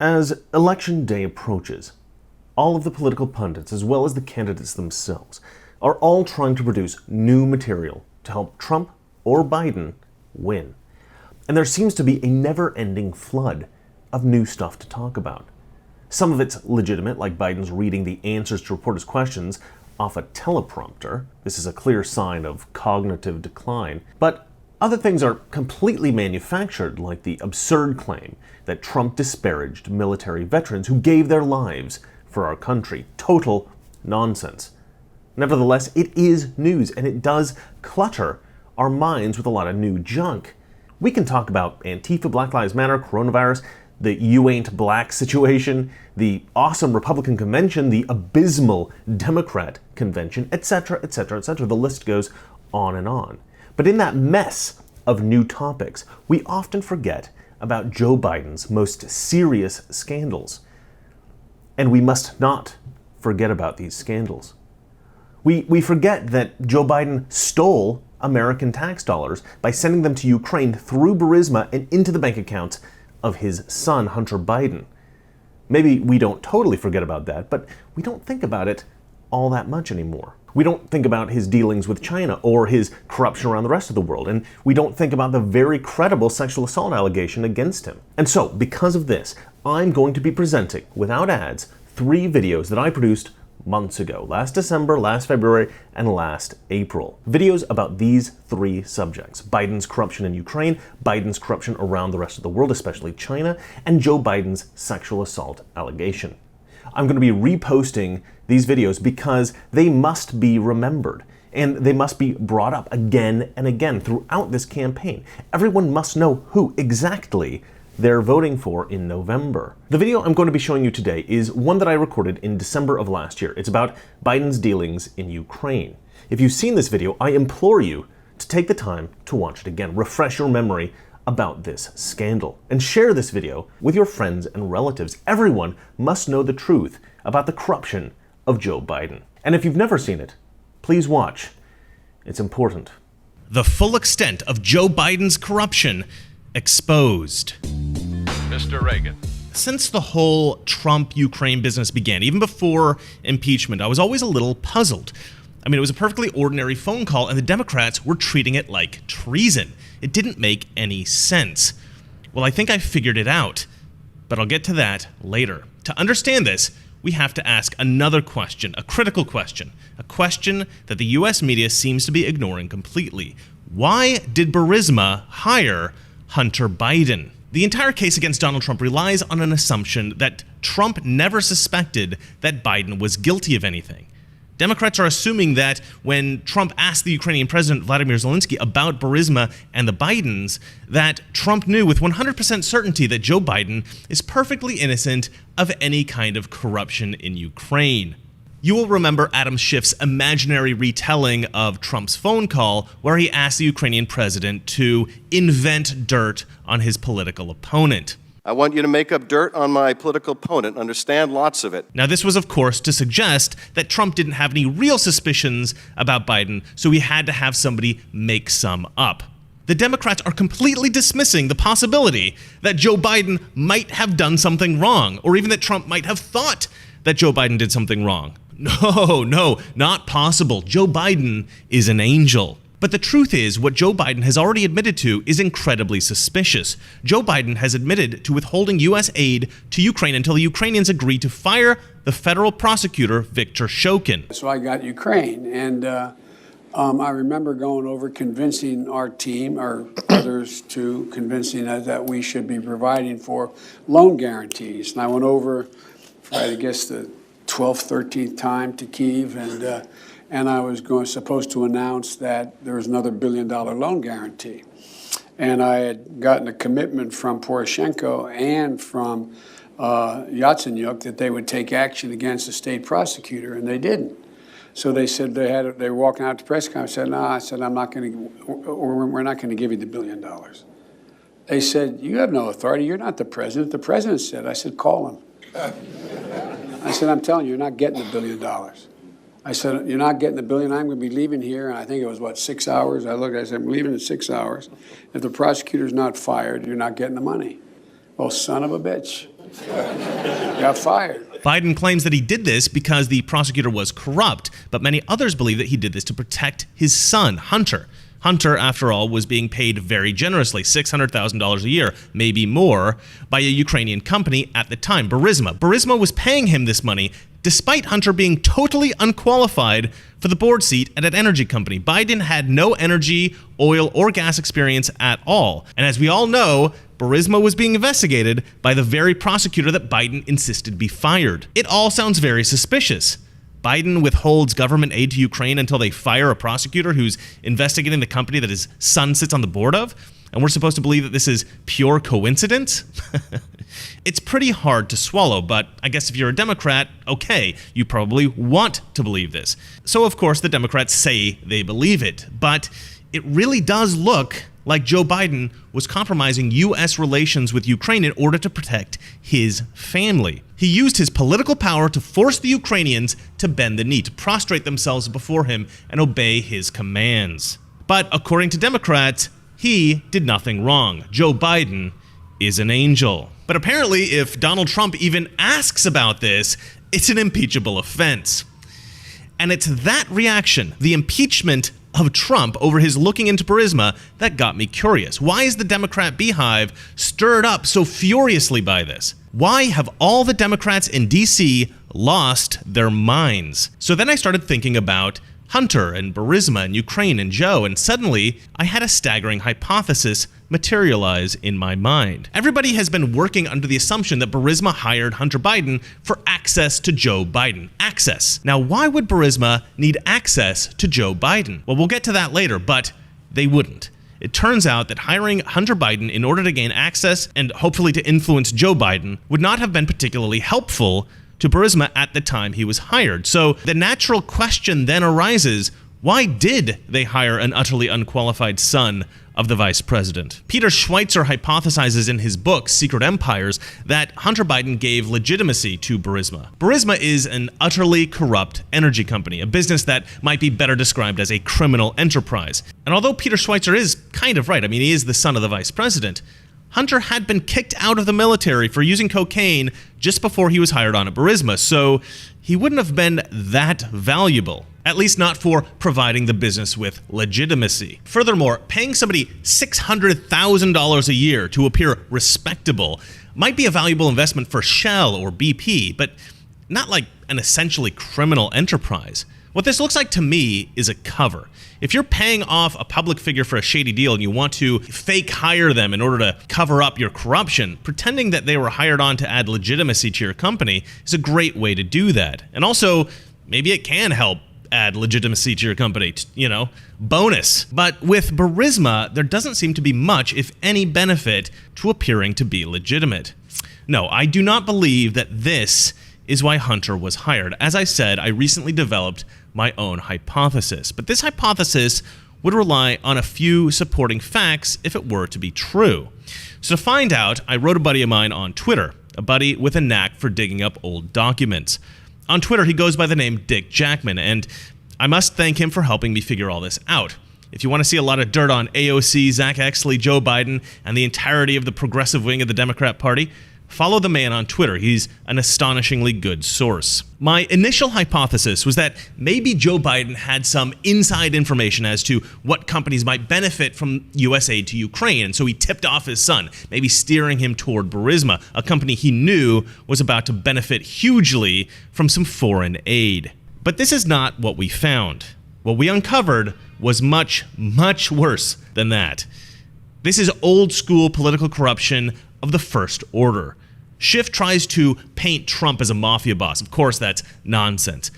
As election day approaches, all of the political pundits, as well as the candidates themselves, are all trying to produce new material to help Trump or Biden win. And there seems to be a never-ending flood of new stuff to talk about. Some of it's legitimate, like Biden's reading the answers to reporters' questions off a teleprompter. This is a clear sign of cognitive decline. But other things are completely manufactured, like the absurd claim that Trump disparaged military veterans who gave their lives for our country. Total nonsense. Nevertheless, it is news, and it does clutter our minds with a lot of new junk. We can talk about Antifa, Black Lives Matter, coronavirus, the you ain't black situation, the awesome Republican convention, the abysmal Democrat convention, etc., etc., etc. The list goes on and on. But in that mess of new topics, we often forget about Joe Biden's most serious scandals. And we must not forget about these scandals. We forget that Joe Biden stole American tax dollars by sending them to Ukraine through Burisma and into the bank accounts of his son, Hunter Biden. Maybe we don't totally forget about that, but we don't think about it all that much anymore. We don't think about his dealings with China or his corruption around the rest of the world, and we don't think about the very credible sexual assault allegation against him. And so, because of this, I'm going to be presenting, without ads, 3 videos that I produced months ago, last December, last February, and last April. Videos about these 3 subjects: Biden's corruption in Ukraine, Biden's corruption around the rest of the world, especially China, and Joe Biden's sexual assault allegation. I'm going to be reposting these videos because they must be remembered, and they must be brought up again and again throughout this campaign. Everyone must know who exactly they're voting for in November. The video I'm going to be showing you today is one that I recorded in December of last year. It's about Biden's dealings in Ukraine. If you've seen this video, I implore you to take the time to watch it again, refresh your memory about this scandal, and share this video with your friends and relatives. Everyone must know the truth about the corruption of Joe Biden. And if you've never seen it, please watch. It's important. The full extent of Joe Biden's corruption exposed. Mr. Reagan. Since the whole Trump-Ukraine business began, even before impeachment, I was always a little puzzled. I mean, it was a perfectly ordinary phone call, and the Democrats were treating it like treason. It didn't make any sense. Well, I think I figured it out, but I'll get to that later. To understand this, we have to ask another question, a critical question, a question that the US media seems to be ignoring completely. Why did Burisma hire Hunter Biden? The entire case against Donald Trump relies on an assumption that Trump never suspected that Biden was guilty of anything. Democrats are assuming that when Trump asked the Ukrainian President Vladimir Zelensky about Burisma and the Bidens, that Trump knew with 100% certainty that Joe Biden is perfectly innocent of any kind of corruption in Ukraine. You will remember Adam Schiff's imaginary retelling of Trump's phone call where he asked the Ukrainian president to invent dirt on his political opponent. I want you to make up dirt on my political opponent, understand, lots of it. Now, this was, of course, to suggest that Trump didn't have any real suspicions about Biden, so he had to have somebody make some up. The Democrats are completely dismissing the possibility that Joe Biden might have done something wrong, or even that Trump might have thought that Joe Biden did something wrong. No, not possible. Joe Biden is an angel. But the truth is, what Joe Biden has already admitted to is incredibly suspicious. Joe Biden has admitted to withholding U.S. aid to Ukraine until the Ukrainians agree to fire the federal prosecutor, Viktor Shokin. So I got Ukraine, and I remember going over convincing our team, or others too, convincing us that we should be providing for loan guarantees. And I went over for, I guess, the 12th, 13th time to Kyiv, and I was supposed to announce that there was another $1 billion loan guarantee. And I had gotten a commitment from Poroshenko and from Yatsenyuk that they would take action against the state prosecutor, and they didn't. So they said they were walking out to press conference. I said, no, I'm not going to, or we're not going to give you the $1 billion. They said, you have no authority. You're not the president. The president said. I said, call him. I said, I'm telling you, you're not getting the $1 billion. I said, you're not getting the $1 billion. I'm going to be leaving here. And I think it was, 6 hours? I said, I'm leaving in 6 hours. If the prosecutor's not fired, you're not getting the money. Well, son of a bitch. got fired. Biden claims that he did this because the prosecutor was corrupt, but many others believe that he did this to protect his son, Hunter. Hunter, after all, was being paid very generously, $600,000 a year, maybe more, by a Ukrainian company at the time, Burisma. Burisma was paying him this money despite Hunter being totally unqualified for the board seat at an energy company. Biden had no energy, oil, or gas experience at all. And as we all know, Burisma was being investigated by the very prosecutor that Biden insisted be fired. It all sounds very suspicious. Biden withholds government aid to Ukraine until they fire a prosecutor who's investigating the company that his son sits on the board of, and we're supposed to believe that this is pure coincidence? It's pretty hard to swallow, but I guess if you're a Democrat, okay, you probably want to believe this. So of course the Democrats say they believe it, but it really does look like Joe Biden was compromising U.S. relations with Ukraine in order to protect his family. He used his political power to force the Ukrainians to bend the knee, to prostrate themselves before him and obey his commands. But according to Democrats, he did nothing wrong. Joe Biden is an angel. But apparently, if Donald Trump even asks about this, it's an impeachable offense. And it's that reaction, the impeachment of Trump over his looking into Burisma, that got me curious. Why is the Democrat beehive stirred up so furiously by this? Why have all the Democrats in D.C. lost their minds? So then I started thinking about Hunter and Burisma and Ukraine and Joe, and suddenly I had a staggering hypothesis materialize in my mind. Everybody has been working under the assumption that Burisma hired Hunter Biden for access to Joe Biden. Access. Now, why would Burisma need access to Joe Biden? Well, we'll get to that later, but they wouldn't. It turns out that hiring Hunter Biden in order to gain access and hopefully to influence Joe Biden would not have been particularly helpful to Burisma at the time he was hired. So the natural question then arises, why did they hire an utterly unqualified son of the vice president? Peter Schweitzer hypothesizes in his book, Secret Empires, that Hunter Biden gave legitimacy to Burisma. Burisma is an utterly corrupt energy company, a business that might be better described as a criminal enterprise. And although Peter Schweitzer is kind of right, I mean, he is the son of the vice president, Hunter had been kicked out of the military for using cocaine just before he was hired on at Burisma, so he wouldn't have been that valuable, at least not for providing the business with legitimacy. Furthermore, paying somebody $600,000 a year to appear respectable might be a valuable investment for Shell or BP, but not like an essentially criminal enterprise. What this looks like to me is a cover. If you're paying off a public figure for a shady deal and you want to fake hire them in order to cover up your corruption, pretending that they were hired on to add legitimacy to your company is a great way to do that. And also, maybe it can help add legitimacy to your company, bonus. But with Burisma, there doesn't seem to be much, if any, benefit to appearing to be legitimate. No, I do not believe that this is why Hunter was hired. As I said, I recently developed my own hypothesis, but this hypothesis would rely on a few supporting facts if it were to be true. So to find out, I wrote a buddy of mine on Twitter, a buddy with a knack for digging up old documents. On Twitter, he goes by the name Dick Jackman, and I must thank him for helping me figure all this out. If you want to see a lot of dirt on AOC, Zach Exley, Joe Biden, and the entirety of the progressive wing of the Democrat Party, follow the man on Twitter. He's an astonishingly good source. My initial hypothesis was that maybe Joe Biden had some inside information as to what companies might benefit from U.S. aid to Ukraine, and so he tipped off his son, maybe steering him toward Burisma, a company he knew was about to benefit hugely from some foreign aid. But this is not what we found. What we uncovered was much, much worse than that. This is old school political corruption of the first order. Schiff tries to paint Trump as a mafia boss. Of course, that's nonsense.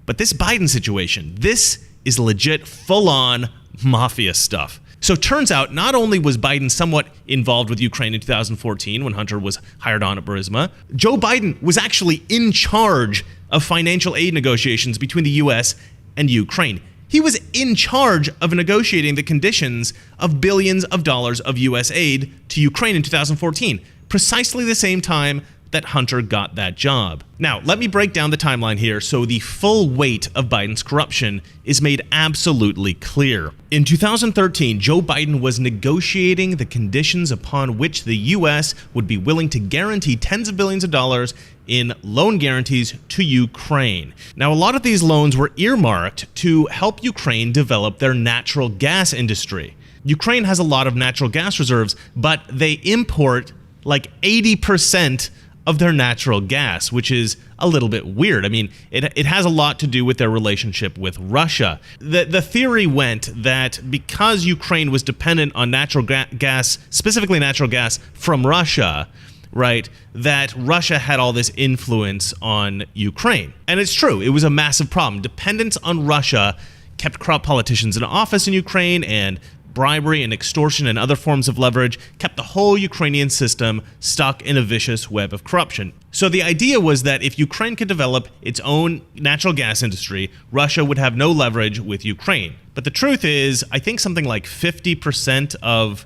But this Biden situation, this is legit full-on mafia stuff. So it turns out not only was Biden somewhat involved with Ukraine in 2014 when Hunter was hired on at Burisma, Joe Biden was actually in charge of financial aid negotiations between the U.S. and Ukraine. He was in charge of negotiating the conditions of billions of dollars of U.S. aid to Ukraine in 2014, precisely the same time that Hunter got that job. Now, let me break down the timeline here so the full weight of Biden's corruption is made absolutely clear. In 2013, Joe Biden was negotiating the conditions upon which the U.S. would be willing to guarantee tens of billions of dollars in loan guarantees to Ukraine. Now, a lot of these loans were earmarked to help Ukraine develop their natural gas industry. Ukraine has a lot of natural gas reserves, but they import like 80% of their natural gas, which is a little bit weird. I mean, it has a lot to do with their relationship with Russia. The theory went that because Ukraine was dependent on natural gas, specifically natural gas from Russia, right, that Russia had all this influence on Ukraine. And it's true, it was a massive problem. Dependence on Russia kept corrupt politicians in office in Ukraine, and bribery and extortion and other forms of leverage kept the whole Ukrainian system stuck in a vicious web of corruption. So the idea was that if Ukraine could develop its own natural gas industry, Russia would have no leverage with Ukraine. But the truth is, I think something like 50% of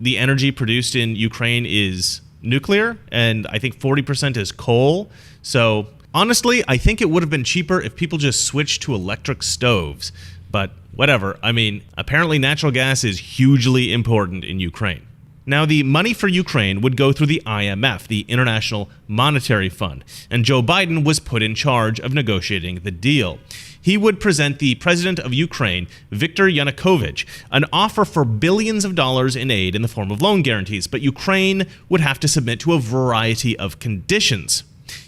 the energy produced in Ukraine is nuclear, and I think 40% is coal. So honestly, I think it would have been cheaper if people just switched to electric stoves. But whatever. I mean, apparently natural gas is hugely important in Ukraine. Now, the money for Ukraine would go through the IMF, the International Monetary Fund, and Joe Biden was put in charge of negotiating the deal. He would present the president of Ukraine, Viktor Yanukovych, an offer for billions of dollars in aid in the form of loan guarantees, but Ukraine would have to submit to a variety of conditions.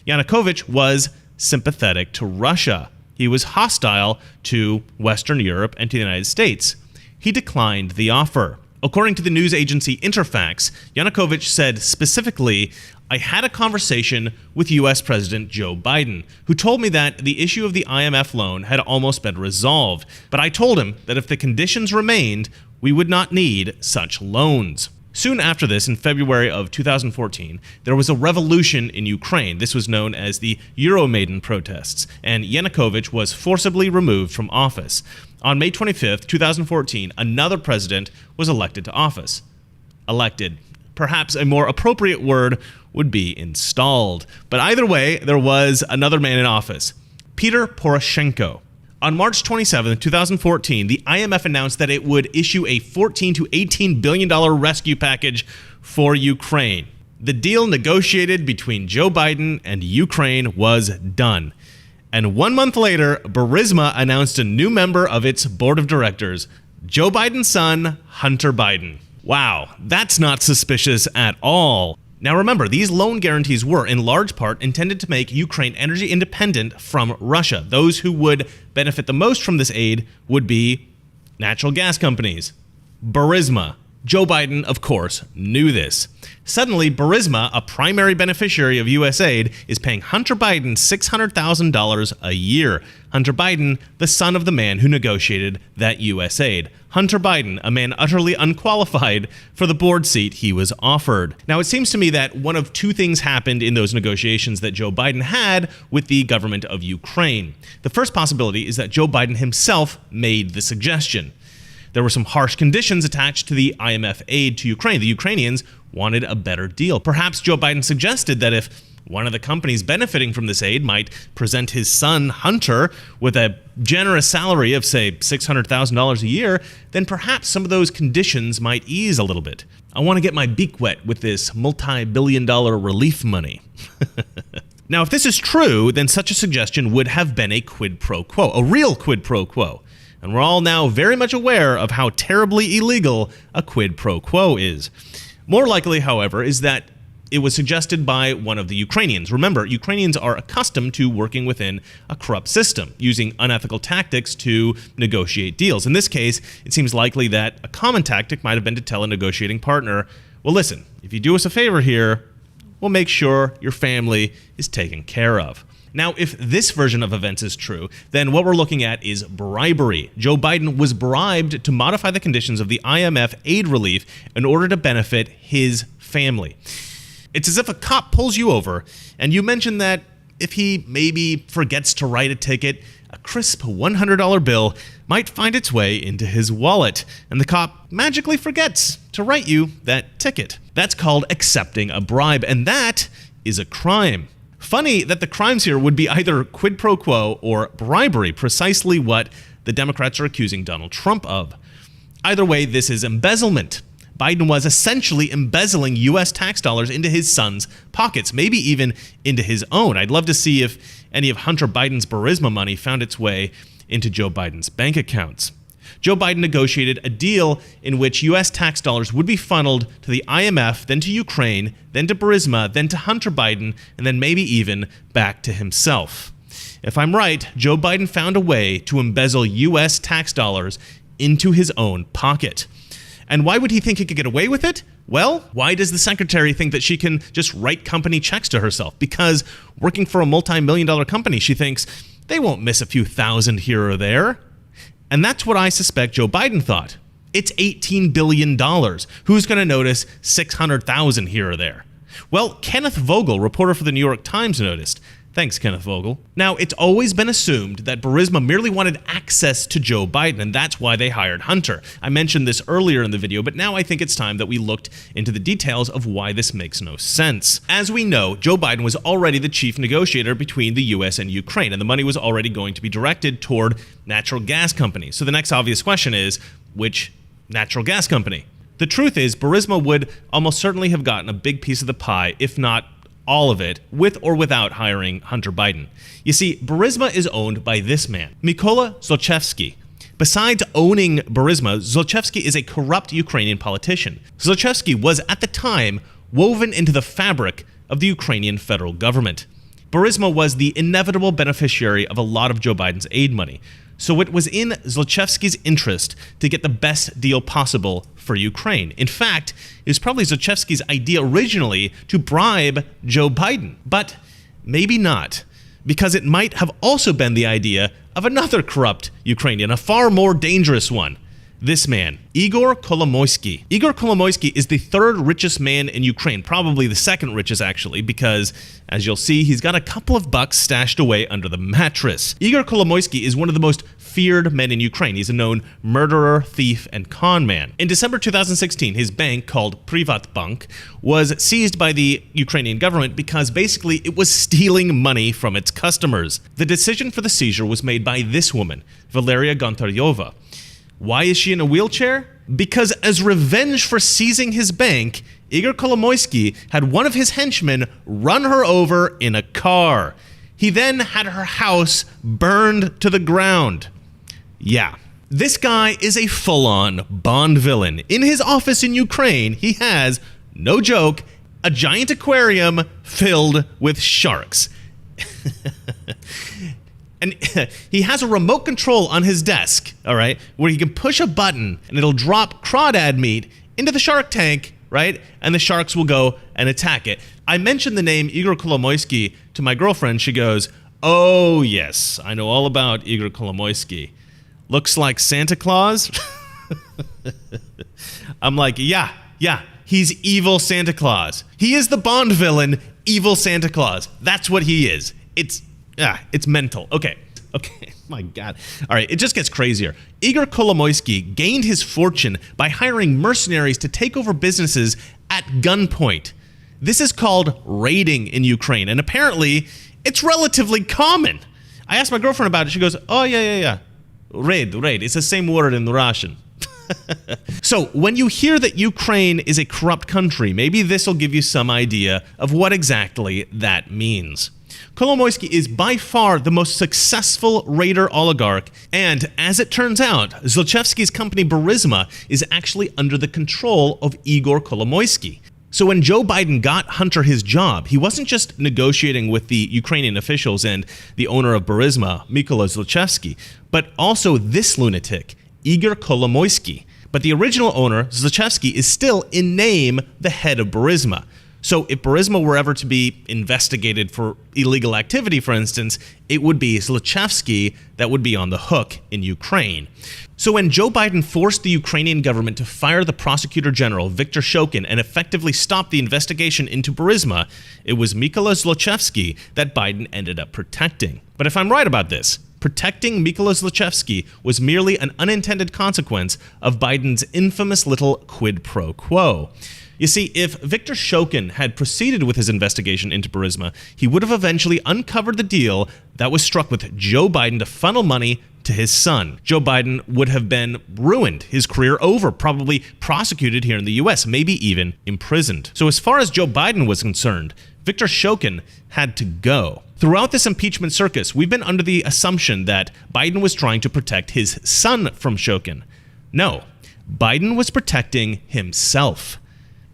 Yanukovych was sympathetic to Russia. He was hostile to Western Europe and to the United States. He declined the offer. According to the news agency Interfax, Yanukovych said specifically, "I had a conversation with U.S. President Joe Biden, who told me that the issue of the IMF loan had almost been resolved, but I told him that if the conditions remained, we would not need such loans." Soon after this, in February of 2014, there was a revolution in Ukraine. This was known as the Euromaidan protests, and Yanukovych was forcibly removed from office. On May 25th, 2014, another president was elected to office. Elected. Perhaps a more appropriate word would be installed. But either way, there was another man in office, Peter Poroshenko. On March 27, 2014, the IMF announced that it would issue a $14 to $18 billion rescue package for Ukraine. The deal negotiated between Joe Biden and Ukraine was done. And 1 month later, Burisma announced a new member of its board of directors, Joe Biden's son, Hunter Biden. Wow, that's not suspicious at all. Now remember, these loan guarantees were, in large part, intended to make Ukraine energy independent from Russia. Those who would benefit the most from this aid would be natural gas companies. Burisma. Joe Biden, of course, knew this. Suddenly, Burisma, a primary beneficiary of U.S. aid, is paying Hunter Biden $600,000 a year. Hunter Biden, the son of the man who negotiated that U.S. aid. Hunter Biden, a man utterly unqualified for the board seat he was offered. Now, it seems to me that one of two things happened in those negotiations that Joe Biden had with the government of Ukraine. The first possibility is that Joe Biden himself made the suggestion. There were some harsh conditions attached to the IMF aid to Ukraine. The Ukrainians wanted a better deal. Perhaps Joe Biden suggested that if one of the companies benefiting from this aid might present his son, Hunter, with a generous salary of, say, $600,000 a year, then perhaps some of those conditions might ease a little bit. I want to get my beak wet with this multi-billion-dollar relief money. Now, if this is true, then such a suggestion would have been a quid pro quo, a real quid pro quo. And we're all now very much aware of how terribly illegal a quid pro quo is. More likely, however, is that it was suggested by one of the Ukrainians. Remember, Ukrainians are accustomed to working within a corrupt system, using unethical tactics to negotiate deals. In this case, it seems likely that a common tactic might have been to tell a negotiating partner, well, listen, if you do us a favor here, we'll make sure your family is taken care of. Now, if this version of events is true, then what we're looking at is bribery. Joe Biden was bribed to modify the conditions of the IMF aid relief in order to benefit his family. It's as if a cop pulls you over and you mention that if he maybe forgets to write a ticket, a crisp $100 bill might find its way into his wallet, and the cop magically forgets to write you that ticket. That's called accepting a bribe, and that is a crime. Funny that the crimes here would be either quid pro quo or bribery, precisely what the Democrats are accusing Donald Trump of. Either way, this is embezzlement. Biden was essentially embezzling U.S. tax dollars into his son's pockets, maybe even into his own. I'd love to see if any of Hunter Biden's Burisma money found its way into Joe Biden's bank accounts. Joe Biden negotiated a deal in which U.S. tax dollars would be funneled to the IMF, then to Ukraine, then to Burisma, then to Hunter Biden, and then maybe even back to himself. If I'm right, Joe Biden found a way to embezzle U.S. tax dollars into his own pocket. And why would he think he could get away with it? Well, why does the secretary think that she can just write company checks to herself? Because working for a multi-million-dollar company, she thinks they won't miss a few thousand here or there. And that's what I suspect Joe Biden thought. It's $18 billion. Who's going to notice 600,000 here or there? Well, Kenneth Vogel, reporter for the New York Times, noticed. Thanks, Kenneth Vogel. Now, it's always been assumed that Burisma merely wanted access to Joe Biden, and that's why they hired Hunter. I mentioned this earlier in the video, but now I think it's time that we looked into the details of why this makes no sense. As we know, Joe Biden was already the chief negotiator between the U.S. and Ukraine, and the money was already going to be directed toward natural gas companies. So the next obvious question is, which natural gas company? The truth is, Burisma would almost certainly have gotten a big piece of the pie, if not all of it, with or without hiring Hunter Biden. You see, Burisma is owned by this man, Mykola Zlochevsky. Besides owning Burisma, Zlochevsky is a corrupt Ukrainian politician. Zlochevsky was, at the time, woven into the fabric of the Ukrainian federal government. Burisma was the inevitable beneficiary of a lot of Joe Biden's aid money. So it was in Zlochevsky's interest to get the best deal possible for Ukraine. In fact, it was probably Zlochevsky's idea originally to bribe Joe Biden. But maybe not, because it might have also been the idea of another corrupt Ukrainian, a far more dangerous one. This man, Igor Kolomoisky. Igor Kolomoisky is the third richest man in Ukraine, probably the second richest actually, because as you'll see, he's got a couple of bucks stashed away under the mattress. Igor Kolomoisky is one of the most feared men in Ukraine. He's a known murderer, thief, and con man. In December 2016, his bank, called Privatbank, was seized by the Ukrainian government because basically it was stealing money from its customers. The decision for the seizure was made by this woman, Valeria Gontaryova. Why is she in a wheelchair? Because as revenge for seizing his bank, Igor Kolomoisky had one of his henchmen run her over in a car. He then had her house burned to the ground. Yeah, this guy is a full-on Bond villain. In his office in Ukraine, he has, no joke, a giant aquarium filled with sharks. And he has a remote control on his desk, all right, where he can push a button and it'll drop crawdad meat into the shark tank, right? And the sharks will go and attack it. I mentioned the name Igor Kolomoisky to my girlfriend. She goes, "Oh, yes, I know all about Igor Kolomoisky. Looks like Santa Claus." I'm like, yeah, he's evil Santa Claus. He is the Bond villain, evil Santa Claus. That's what he is. It's mental. Okay, my God. All right, it just gets crazier. Igor Kolomoisky gained his fortune by hiring mercenaries to take over businesses at gunpoint. This is called raiding in Ukraine, and apparently it's relatively common. I asked my girlfriend about it. She goes, "Oh, yeah. Raid. It's the same word in Russian." So when you hear that Ukraine is a corrupt country, maybe this will give you some idea of what exactly that means. Kolomoisky is by far the most successful raider oligarch, and as it turns out, Zlochevsky's company Burisma is actually under the control of Igor Kolomoisky. So when Joe Biden got Hunter his job, he wasn't just negotiating with the Ukrainian officials and the owner of Burisma, Mykola Zlochevsky, but also this lunatic, Igor Kolomoisky. But the original owner, Zlochevsky, is still in name the head of Burisma. So if Burisma were ever to be investigated for illegal activity, for instance, it would be Zlochevsky that would be on the hook in Ukraine. So when Joe Biden forced the Ukrainian government to fire the prosecutor general, Viktor Shokin, and effectively stop the investigation into Burisma, it was Mykola Zlochevsky that Biden ended up protecting. But if I'm right about this, Protecting Mykola Zlochevsky was merely an unintended consequence of Biden's infamous little quid pro quo. You see, if Viktor Shokin had proceeded with his investigation into Burisma, he would have eventually uncovered the deal that was struck with Joe Biden to funnel money to his son. Joe Biden would have been ruined, his career over, probably prosecuted here in the US, maybe even imprisoned. So as far as Joe Biden was concerned, Viktor Shokin had to go. Throughout this impeachment circus, we've been under the assumption that Biden was trying to protect his son from Shokin. No, Biden was protecting himself.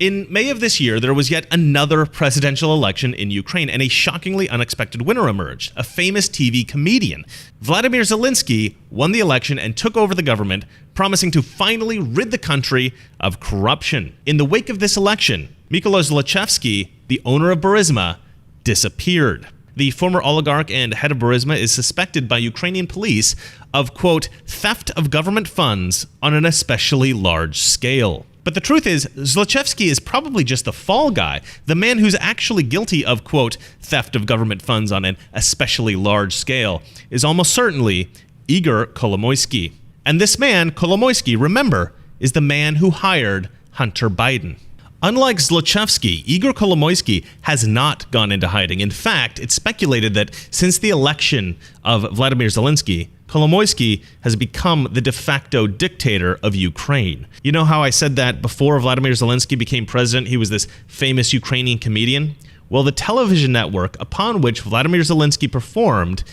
In May of this year, there was yet another presidential election in Ukraine, and a shockingly unexpected winner emerged, a famous TV comedian. Vladimir Zelensky won the election and took over the government, promising to finally rid the country of corruption. In the wake of this election, Mykola Zlochevsky, the owner of Burisma, disappeared. The former oligarch and head of Burisma is suspected by Ukrainian police of, quote, theft of government funds on an especially large scale. But the truth is, Zlochevsky is probably just the fall guy. The man who's actually guilty of, quote, theft of government funds on an especially large scale is almost certainly Igor Kolomoisky. And this man, Kolomoisky, remember, is the man who hired Hunter Biden. Unlike Zlochevsky, Igor Kolomoisky has not gone into hiding. In fact, it's speculated that since the election of Vladimir Zelensky, Kolomoisky has become the de facto dictator of Ukraine. You know how I said that before Vladimir Zelensky became president, he was this famous Ukrainian comedian? Well, the television network upon which Vladimir Zelensky performed,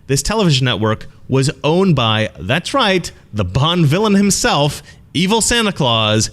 this television network was owned by, that's right, the Bond villain himself, evil Santa Claus,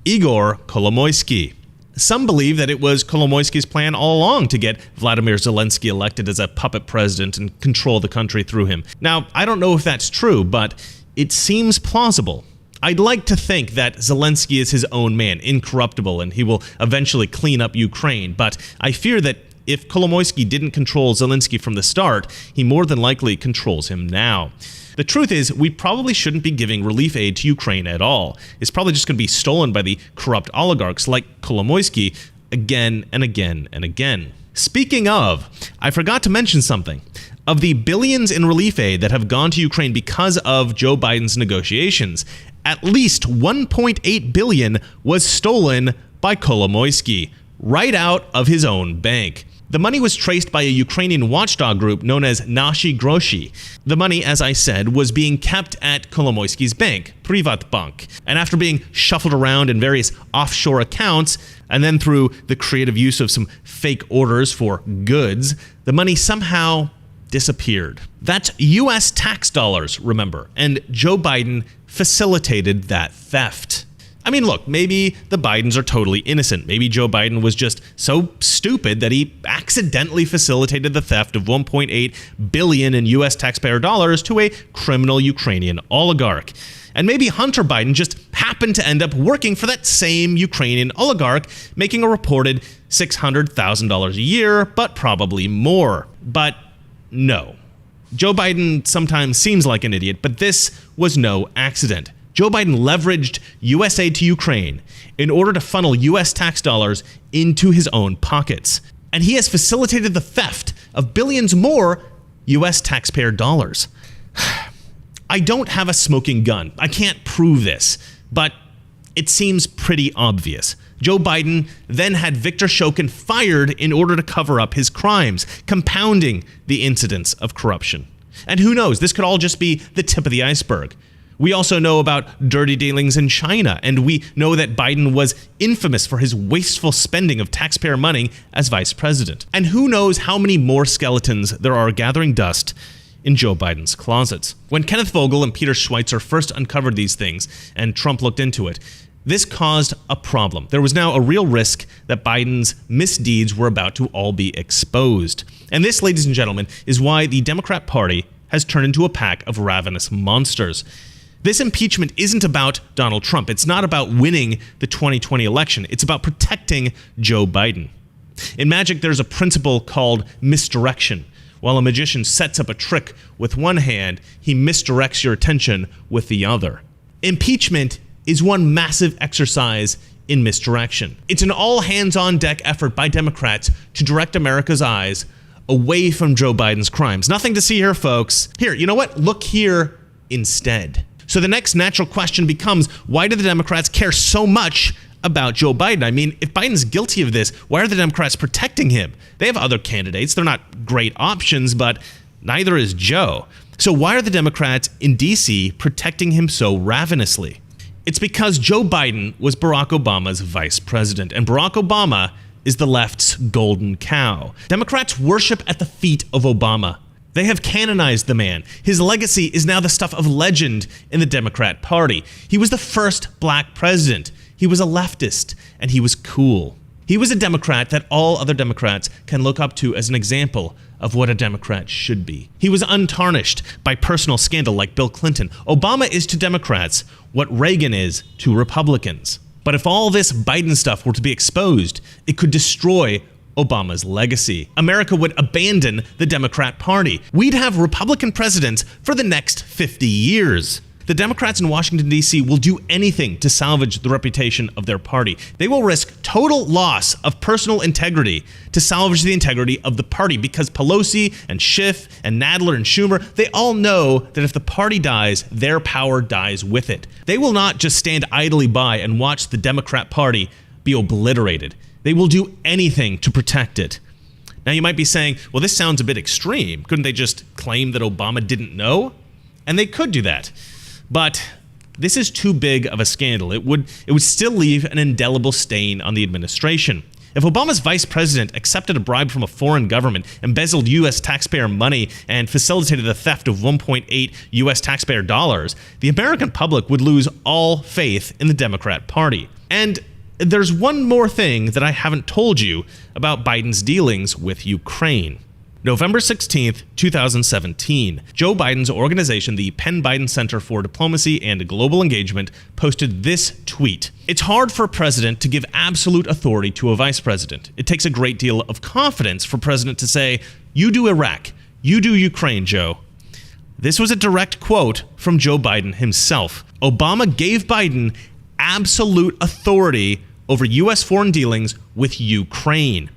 Igor Kolomoisky. Some believe that it was Kolomoisky's plan all along to get Vladimir Zelensky elected as a puppet president and control the country through him. Now, I don't know if that's true, but it seems plausible. I'd like to think that Zelensky is his own man, incorruptible, and he will eventually clean up Ukraine, but I fear that if Kolomoisky didn't control Zelensky from the start, he more than likely controls him now. The truth is, we probably shouldn't be giving relief aid to Ukraine at all. It's probably just going to be stolen by the corrupt oligarchs like Kolomoisky again and again and again. Speaking of, I forgot to mention something. Of the billions in relief aid that have gone to Ukraine because of Joe Biden's negotiations, at least 1.8 billion was stolen by Kolomoisky, right out of his own bank. The money was traced by a Ukrainian watchdog group known as Nashi Groshi. The money, as I said, was being kept at Kolomoisky's bank, Privatbank. And after being shuffled around in various offshore accounts, and then through the creative use of some fake orders for goods, the money somehow disappeared. That's US tax dollars, remember, and Joe Biden facilitated that theft. I mean, look, maybe the Bidens are totally innocent. Maybe Joe Biden was just so stupid that he accidentally facilitated the theft of 1.8 billion in US taxpayer dollars to a criminal Ukrainian oligarch. And maybe Hunter Biden just happened to end up working for that same Ukrainian oligarch, making a reported $600,000 a year, but probably more. But no. Joe Biden sometimes seems like an idiot, but this was no accident. Joe Biden leveraged US aid to Ukraine in order to funnel US tax dollars into his own pockets. And he has facilitated the theft of billions more US taxpayer dollars. I don't have a smoking gun. I can't prove this, but it seems pretty obvious. Joe Biden then had Viktor Shokin fired in order to cover up his crimes, compounding the incidents of corruption. And who knows, this could all just be the tip of the iceberg. We also know about dirty dealings in China, and we know that Biden was infamous for his wasteful spending of taxpayer money as vice president. And who knows how many more skeletons there are gathering dust in Joe Biden's closets. When Kenneth Vogel and Peter Schweitzer first uncovered these things, and Trump looked into it, this caused a problem. There was now a real risk that Biden's misdeeds were about to all be exposed. And this, ladies and gentlemen, is why the Democrat Party has turned into a pack of ravenous monsters. This impeachment isn't about Donald Trump. It's not about winning the 2020 election. It's about protecting Joe Biden. In magic, there's a principle called misdirection. While a magician sets up a trick with one hand, he misdirects your attention with the other. Impeachment is one massive exercise in misdirection. It's an all-hands-on-deck effort by Democrats to direct America's eyes away from Joe Biden's crimes. Nothing to see here, folks. Here, you know what? Look here instead. So the next natural question becomes, why do the Democrats care so much about Joe Biden? I mean, if Biden's guilty of this, why are the Democrats protecting him? They have other candidates. They're not great options, but neither is Joe. So why are the Democrats in D.C. protecting him so ravenously? It's because Joe Biden was Barack Obama's vice president, and Barack Obama is the left's golden cow. Democrats worship at the feet of Obama. They have canonized the man. His legacy is now the stuff of legend in the Democrat Party. He was the first black president. He was a leftist, and he was cool. He was a Democrat that all other Democrats can look up to as an example of what a Democrat should be. He was untarnished by personal scandal like Bill Clinton. Obama is to Democrats what Reagan is to Republicans. But if all this Biden stuff were to be exposed, it could destroy Obama's legacy. America would abandon the Democrat Party. We'd have Republican presidents for the next 50 years. The Democrats in Washington, D.C. will do anything to salvage the reputation of their party. They will risk total loss of personal integrity to salvage the integrity of the party, because Pelosi and Schiff and Nadler and Schumer, they all know that if the party dies, their power dies with it. They will not just stand idly by and watch the Democrat Party be obliterated. They will do anything to protect it. Now you might be saying, well, this sounds a bit extreme. Couldn't they just claim that Obama didn't know? And they could do that. But this is too big of a scandal. It would still leave an indelible stain on the administration. If Obama's vice president accepted a bribe from a foreign government, embezzled U.S. taxpayer money, and facilitated the theft of 1.8 U.S. taxpayer dollars, the American public would lose all faith in the Democrat Party. And there's one more thing that I haven't told you about Biden's dealings with Ukraine. November 16th, 2017, Joe Biden's organization, the Penn Biden Center for Diplomacy and Global Engagement, posted this tweet. It's hard for a president to give absolute authority to a vice president. It takes a great deal of confidence for a president to say, you do Iraq, you do Ukraine, Joe. This was a direct quote from Joe Biden himself. Obama gave Biden absolute authority over U.S. foreign dealings with Ukraine.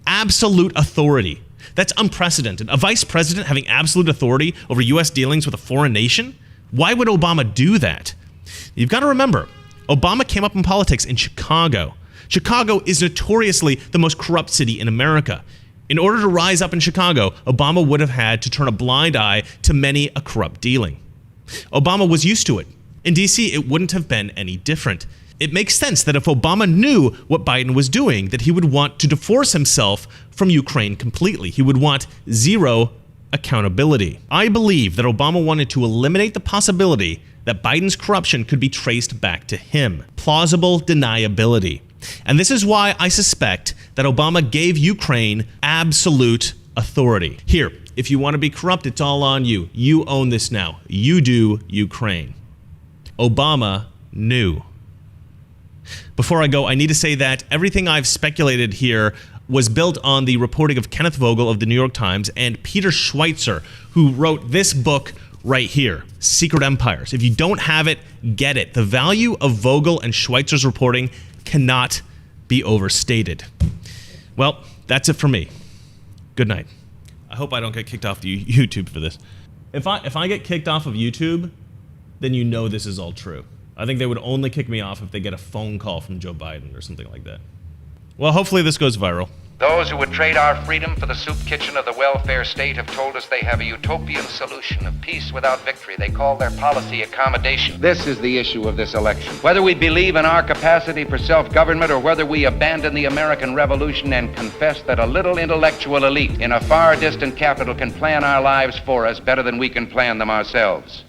Absolute authority. That's unprecedented. A vice president having absolute authority over U.S. dealings with a foreign nation? Why would Obama do that? You've got to remember, Obama came up in politics in Chicago. Chicago is notoriously the most corrupt city in America. In order to rise up in Chicago, Obama would have had to turn a blind eye to many a corrupt dealing. Obama was used to it. In D.C., it wouldn't have been any different. It makes sense that if Obama knew what Biden was doing, that he would want to divorce himself from Ukraine completely. He would want zero accountability. I believe that Obama wanted to eliminate the possibility that Biden's corruption could be traced back to him. Plausible deniability. And this is why I suspect that Obama gave Ukraine absolute authority. Here, if you want to be corrupt, it's all on you. You own this now. You do Ukraine. Obama knew. Before I go, I need to say that everything I've speculated here was built on the reporting of Kenneth Vogel of the New York Times and Peter Schweitzer, who wrote this book right here, Secret Empires. If you don't have it, get it. The value of Vogel and Schweitzer's reporting cannot be overstated. Well, that's it for me. Good night. I hope I don't get kicked off YouTube for this. If I get kicked off of YouTube, then you know this is all true. I think they would only kick me off if they get a phone call from Joe Biden or something like that. Well, hopefully this goes viral. Those who would trade our freedom for the soup kitchen of the welfare state have told us they have a utopian solution of peace without victory. They call their policy accommodation. This is the issue of this election. Whether we believe in our capacity for self-government or whether we abandon the American Revolution and confess that a little intellectual elite in a far distant capital can plan our lives for us better than we can plan them ourselves.